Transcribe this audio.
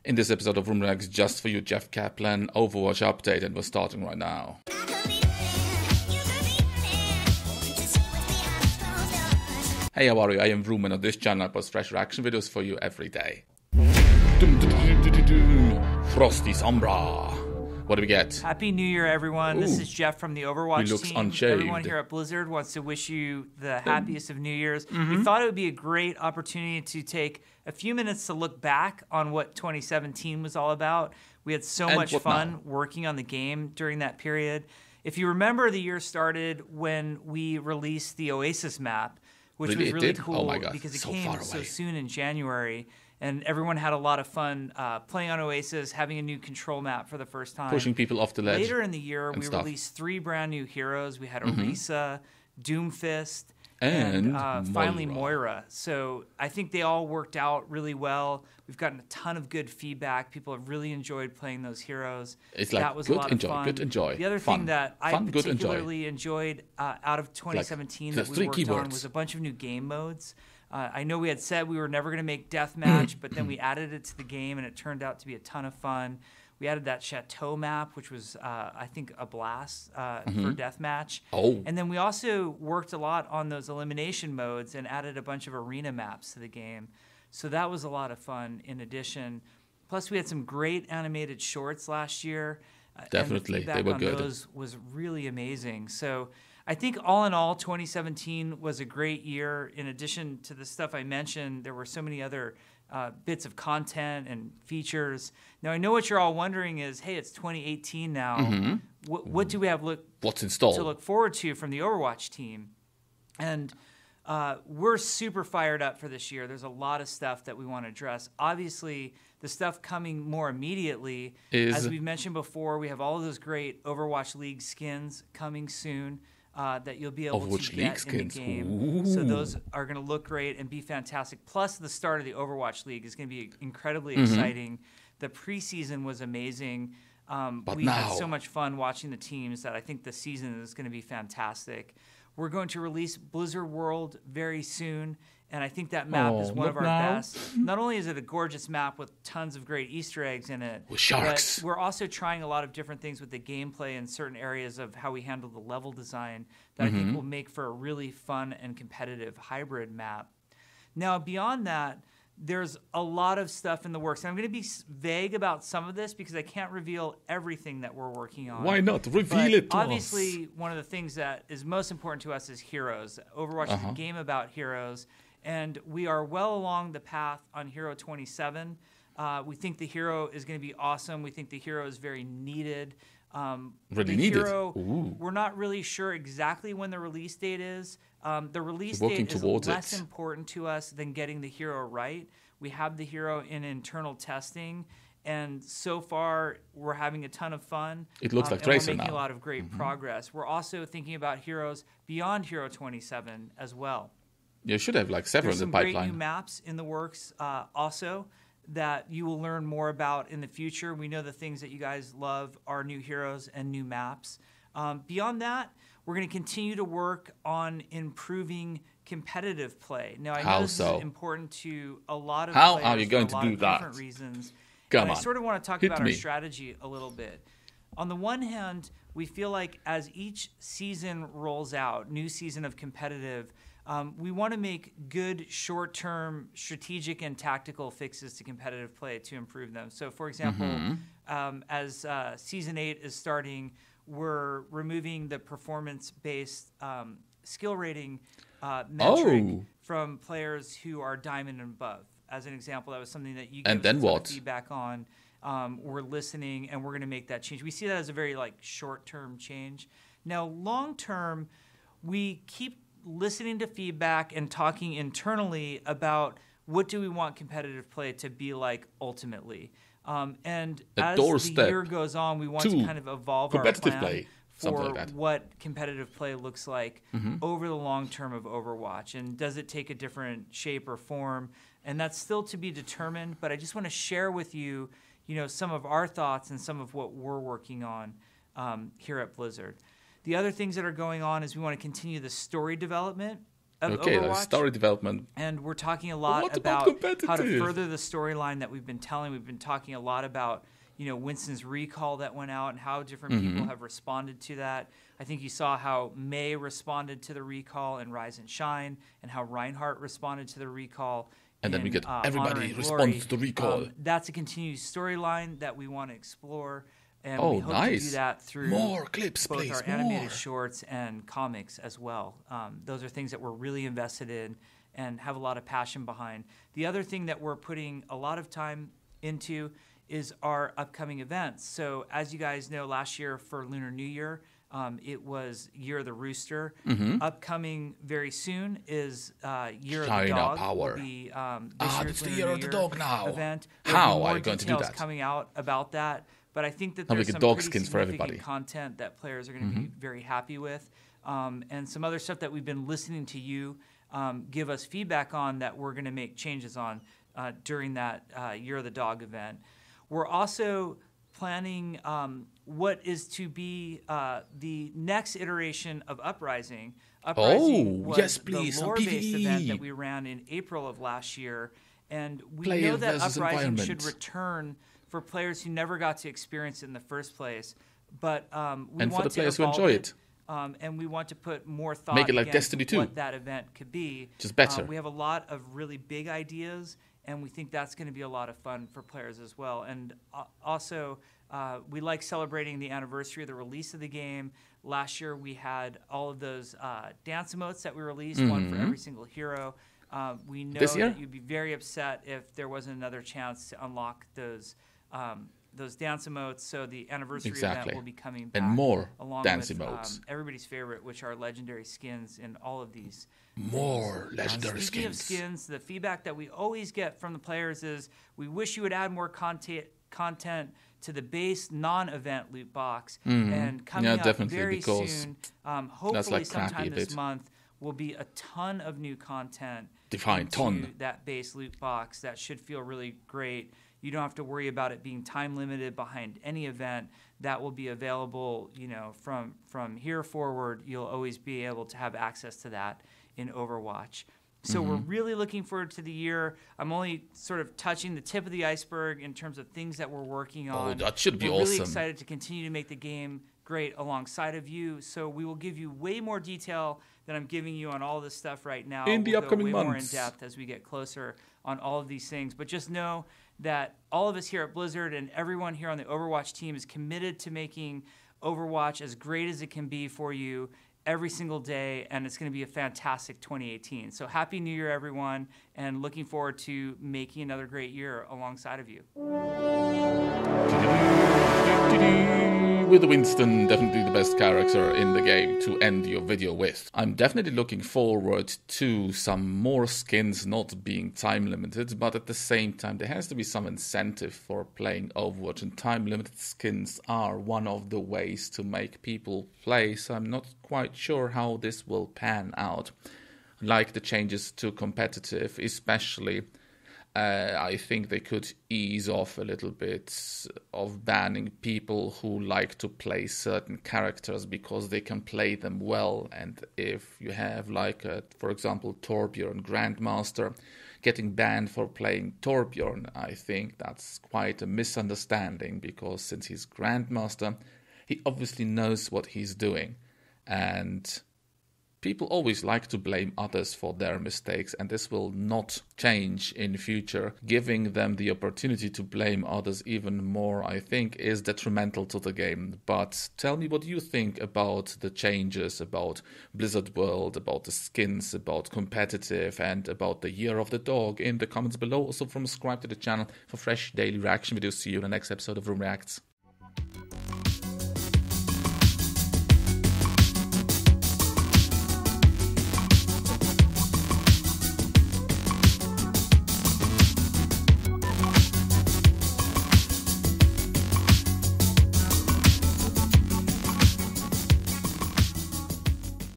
In this episode of Vroomscribe, just for you, Jeff Kaplan, Overwatch update, and we're starting right now. Hey, how are you? I am Vroom, and on this channel I post fresh reaction videos for you every day. Frosty Sombra. What do we get? Happy New Year, everyone. This is Jeff from the Overwatch He looks team. unshaved. Everyone here at Blizzard wants to wish you the happiest of New Year's. We thought it would be a great opportunity to take a few minutes to look back on what 2017 was all about. We had so much fun working on the game during that period. If you remember, the year started when we released the Oasis map, which was really cool because it came so soon in January. And everyone had a lot of fun playing on Oasis, having a new control map for the first time. Pushing people off the ledge. Later in the year, we released 3 brand new heroes. We had Orisa, Doomfist, and finally Moira. So I think they all worked out really well. We've gotten a ton of good feedback. People have really enjoyed playing those heroes. It's like that was a lot of fun. Good enjoy. The other thing that I particularly enjoyed out of 2017 that we worked on was a bunch of new game modes. I know we had said we were never going to make deathmatch, but then we added it to the game, and it turned out to be a ton of fun. We added that Chateau map, which was, I think, a blast for deathmatch. And then we also worked a lot on those elimination modes and added a bunch of arena maps to the game. So that was a lot of fun in addition. Plus, we had some great animated shorts last year. Definitely, and the they were on good. Those was really amazing. So I think all in all, 2017 was a great year. In addition to the stuff I mentioned, there were so many other bits of content and features. Now, I know what you're all wondering is, hey, it's 2018 now. What do we have What's installed to look forward to from the Overwatch team? And we're super fired up for this year. There's a lot of stuff that we want to address. Obviously, the stuff coming more immediately, as we've mentioned before, we have all of those great Overwatch League skins coming soon. That you'll be able to get in the game. So those are going to look great and be fantastic. Plus, the start of the Overwatch League is going to be incredibly exciting. The preseason was amazing. We had so much fun watching the teams that I think the season is going to be fantastic. We're going to release Blizzard World very soon, and I think that map is one of our best. Not only is it a gorgeous map with tons of great Easter eggs in it, but we're also trying a lot of different things with the gameplay in certain areas of how we handle the level design that I think will make for a really fun and competitive hybrid map. Now, beyond that, there's a lot of stuff in the works. And I'm going to be vague about some of this because I can't reveal everything that we're working on. Why not? Reveal it to us. Obviously, one of the things that is most important to us is heroes. Overwatch is a game about heroes. And we are well along the path on Hero 27. We think the hero is going to be awesome. We think the hero is very needed. We're not really sure exactly when the release date is. The release date is less important to us than getting the hero right. We have the hero in internal testing, and so far we're having a ton of fun. It looks like Tracer now. We're making a lot of great progress. We're also thinking about heroes beyond Hero 27 as well. You should have like several in the pipeline. There's some great new maps in the works also that you will learn more about in the future. We know the things that you guys love are new heroes and new maps. Beyond that, we're going to continue to work on improving competitive play. Now, I know this is important to a lot of players are you going to do that? Different reasons. Come on. I sort of want to talk about our strategy a little bit. On the one hand, we feel like as each season rolls out, new season of competitive, we want to make good short-term strategic and tactical fixes to competitive play to improve them. So, for example, as Season 8 is starting, we're removing the performance-based skill rating metric from players who are Diamond and above. As an example, that was something that you gave us feedback on. We're listening, and we're going to make that change. We see that as a very short-term change. Now, long-term, we keep listening to feedback and talking internally about what do we want competitive play to be like ultimately. And as the year goes on, we want to kind of evolve our plan for what competitive play looks like over the long term of Overwatch. And does it take a different shape or form? And that's still to be determined, but I just want to share with you, some of our thoughts and some of what we're working on here at Blizzard. The other things that are going on is we want to continue the story development of Okay, Overwatch. like story development. And we're talking a What lot about about how to competitive? further the storyline that we've been telling. We've been talking a lot about, Winston's recall that went out and how different people have responded to that. I think you saw how May responded to the recall in Rise and Shine, and how Reinhardt responded to the recall. And then we get everybody Honor and responds Glory. to the recall. That's a continued storyline that we want to explore. And Oh, we hope nice. to do that through More clips, both please, our more. animated shorts and comics as well. Those are things that we're really invested in and have a lot of passion behind. The other thing that we're putting a lot of time into is our upcoming events. So as you guys know, last year for Lunar New Year, it was Year of the Rooster. Upcoming very soon is Year China of the Dog. Power. Will be this year's it's the Lunar Year New of the Year Dog now. event. How There'll be more are you going to do details that? coming out about that. But I think that Now we there's get some dog pretty skins for significant everybody. content that players are going to be very happy with, and some other stuff that we've been listening to you give us feedback on that we're going to make changes on during that Year of the Dog event. We're also planning what is to be the next iteration of Uprising. Uprising was yes, please, the some lore-based PvE. event that we ran in April of last year, and we Player know that versus Uprising should environment. return for players who never got to experience it in the first place. But we And for want the to players who evolve enjoy it. and we want to put more thought Make it like again Destiny to 2. what that event could be. Just better. We have a lot of really big ideas, and we think that's going to be a lot of fun for players as well. And also, we like celebrating the anniversary of the release of the game. Last year, we had all of those dance emotes that we released, one for every single hero. We know This year? that you'd be very upset if there wasn't another chance to unlock those dance emotes. So the anniversary Exactly. event will be coming back. And more along dance with, emotes. everybody's favorite, which are legendary skins in all of these. More legendary Speaking of skins. skins, the feedback that we always get from the players is we wish you would add more content to the base non-event loot box. And coming Yeah, up definitely, very because soon, hopefully like sometime crappy a this bit. month, will be a ton of new content Define into ton. that base loot box that should feel really great. You don't have to worry about it being time limited behind any event. That will be available, from here forward. You'll always be able to have access to that in Overwatch. So we're really looking forward to the year. I'm only sort of touching the tip of the iceberg in terms of things that we're working on. that should be we're really awesome. excited to continue to make the game great alongside of you. So we will give you way more detail than I'm giving you on all this stuff right now. In the We'll go upcoming way more in months. depth as we get closer on all of these things. But just know that all of us here at Blizzard and everyone here on the Overwatch team is committed to making Overwatch as great as it can be for you every single day, and it's going to be a fantastic 2018. So happy New Year, everyone, and looking forward to making another great year alongside of you. With Winston, definitely the best character in the game to end your video with. I'm definitely looking forward to some more skins not being time limited, but at the same time there has to be some incentive for playing Overwatch, and time limited skins are one of the ways to make people play, so I'm not quite sure how this will pan out. Like the changes to competitive, especially. I think they could ease off a little bit of banning people who like to play certain characters because they can play them well. And if you have, for example, Torbjorn Grandmaster getting banned for playing Torbjorn, I think that's quite a misunderstanding, because since he's Grandmaster, he obviously knows what he's doing. And people always like to blame others for their mistakes, and this will not change in future. Giving them the opportunity to blame others even more, I think, is detrimental to the game. But tell me what you think about the changes, about Blizzard World, about the skins, about competitive, and about the Year of the Dog in the comments below. Also, subscribe to the channel for fresh daily reaction videos. See you in the next episode of Vroom Reacts.